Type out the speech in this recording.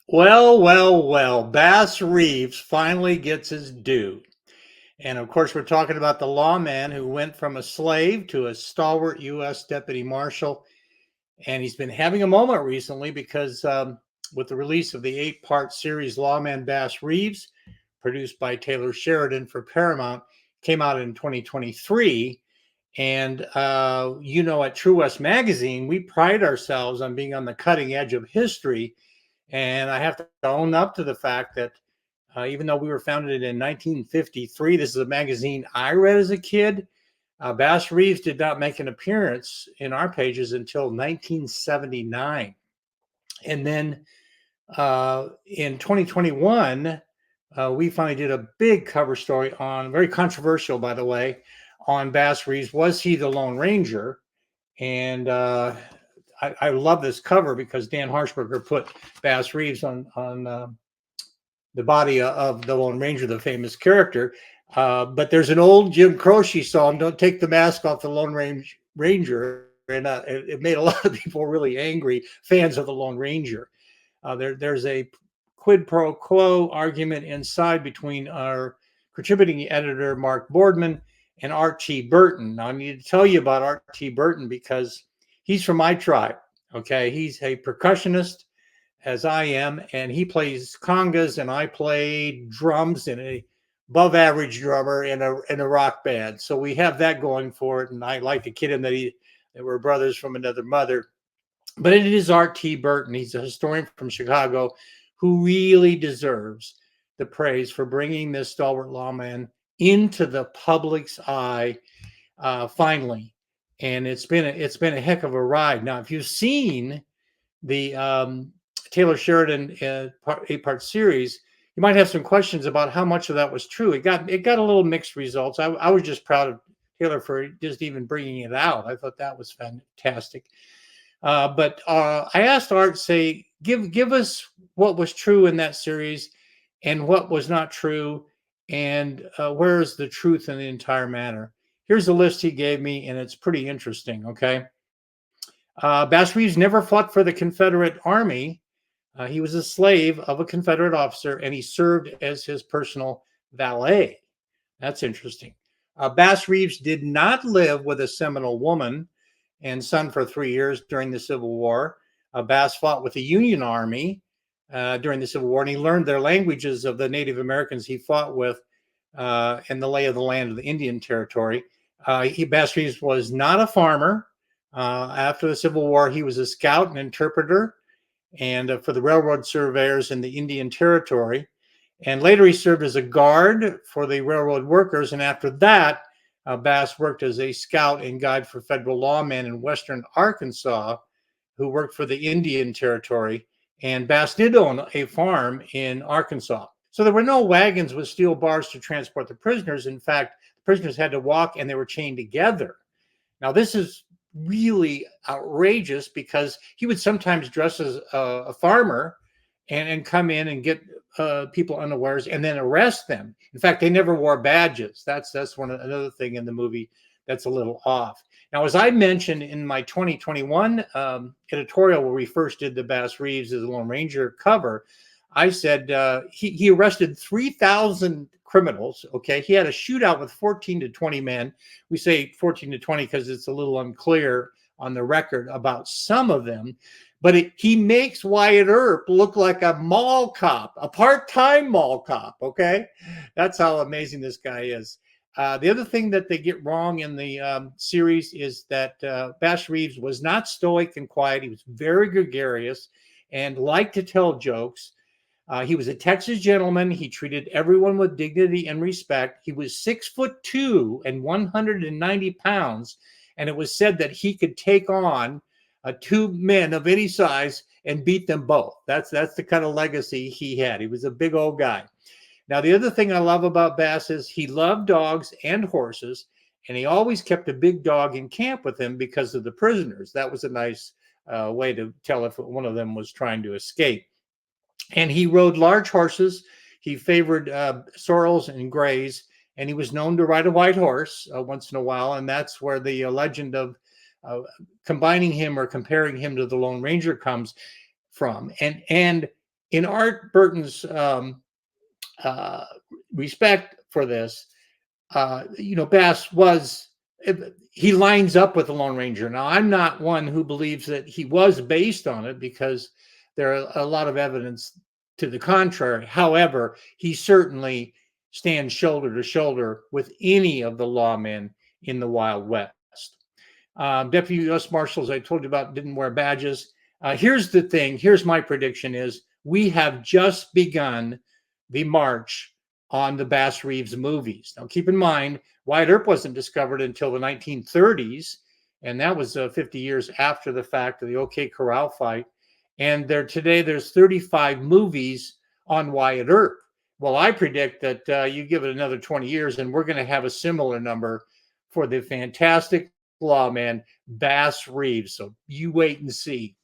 Well, well, well. Bass Reeves finally gets his due. And of course, we're talking about the lawman who went from a slave to a stalwart U.S. deputy marshal. And he's been having a moment recently because with the release of the 8-part series Lawman Bass Reeves, produced by Taylor Sheridan for Paramount, came out in 2023. And, at True West Magazine, we pride ourselves on being on the cutting edge of history. And I have to own up to the fact that even though we were founded in 1953, this is a magazine I read as a kid. Bass Reeves did not make an appearance in our pages until 1979. And then in 2021, we finally did a big cover story on, very controversial, by the way, on Bass Reeves. Was he the Lone Ranger? And I love this cover because Dan Harshberger put Bass Reeves on the body of the Lone Ranger, the famous character. But there's an old Jim Croce song, "Don't Take the Mask Off the Lone Ranger." And it made a lot of people really angry, fans of the Lone Ranger. There's a quid pro quo argument inside between our contributing editor, Mark Boardman, and Art T. Burton. Now, I need to tell you about Art T. Burton because he's from my tribe. Okay. He's a percussionist, as I am, and he plays congas, and I play drums, and a above average drummer in a rock band. So we have that going for it. And I like to kid him that we're brothers from another mother. But it is Art T. Burton. He's a historian from Chicago who really deserves the praise for bringing this stalwart lawman into the public's eye finally. And it's been a heck of a ride. Now, if you've seen the Taylor Sheridan 8-part series, you might have some questions about how much of that was true. It got a little mixed results. I was just proud of Taylor for just even bringing it out. I thought that was fantastic. But I asked Art, say, give us what was true in that series and what was not true, and where is the truth in the entire matter. Here's the list he gave me, and it's pretty interesting. Okay. Bass Reeves never fought for the Confederate Army. He was a slave of a Confederate officer, and he served as his personal valet. That's interesting. Bass Reeves did not live with a Seminole woman and son for 3 years during the Civil War. Bass fought with the Union Army during the Civil War, and he learned their languages of the Native Americans he fought with and the lay of the land of the Indian Territory. Bass Reeves was not a farmer. After the Civil War, he was a scout and interpreter, and for the railroad surveyors in the Indian Territory. And later he served as a guard for the railroad workers. And after that, Bass worked as a scout and guide for federal lawmen in western Arkansas who worked for the Indian Territory. And Bass did own a farm in Arkansas. So there were no wagons with steel bars to transport the prisoners. In fact, the prisoners had to walk, and they were chained together. Now, this is really outrageous because he would sometimes dress as a farmer and come in and get people unawares and then arrest them. In fact, they never wore badges. That's another thing in the movie that's a little off. Now, as I mentioned in my 2021 editorial where we first did the Bass Reeves as a Lone Ranger cover, I said he arrested 3,000 criminals. Okay, he had a shootout with 14 to 20 men. We say 14 to 20 because it's a little unclear on the record about some of them. But he makes Wyatt Earp look like a mall cop, a part-time mall cop. Okay, that's how amazing this guy is. The other thing that they get wrong in the series is that Bass Reeves was not stoic and quiet. He was very gregarious and liked to tell jokes. He was a Texas gentleman. He treated everyone with dignity and respect. He was 6'2" and 190 pounds. And it was said that he could take on two men of any size and beat them both. That's the kind of legacy he had. He was a big old guy. Now, the other thing I love about Bass is he loved dogs and horses, and he always kept a big dog in camp with him because of the prisoners. That was a nice way to tell if one of them was trying to escape. And he rode large horses. He favored sorrels and grays, and he was known to ride a white horse once in a while. And that's where the legend of combining him or comparing him to the Lone Ranger comes from. And In Art Burton's uh, respect for this, Bass was, he lines up with the Lone Ranger. Now, I'm not one who believes that he was based on it because there are a lot of evidence to the contrary. However, he certainly stands shoulder to shoulder with any of the lawmen in the Wild West. Deputy U.S. Marshals I told you about didn't wear badges. Here's the thing. Here's my prediction is we have just begun the march on the Bass Reeves movies. Now, keep in mind, Wyatt Earp wasn't discovered until the 1930s, and that was 50 years after the fact of the OK Corral fight. And there's 35 movies on Wyatt Earp. Well, I predict that you give it another 20 years, and we're going to have a similar number for the fantastic lawman Bass Reeves. So you wait and see.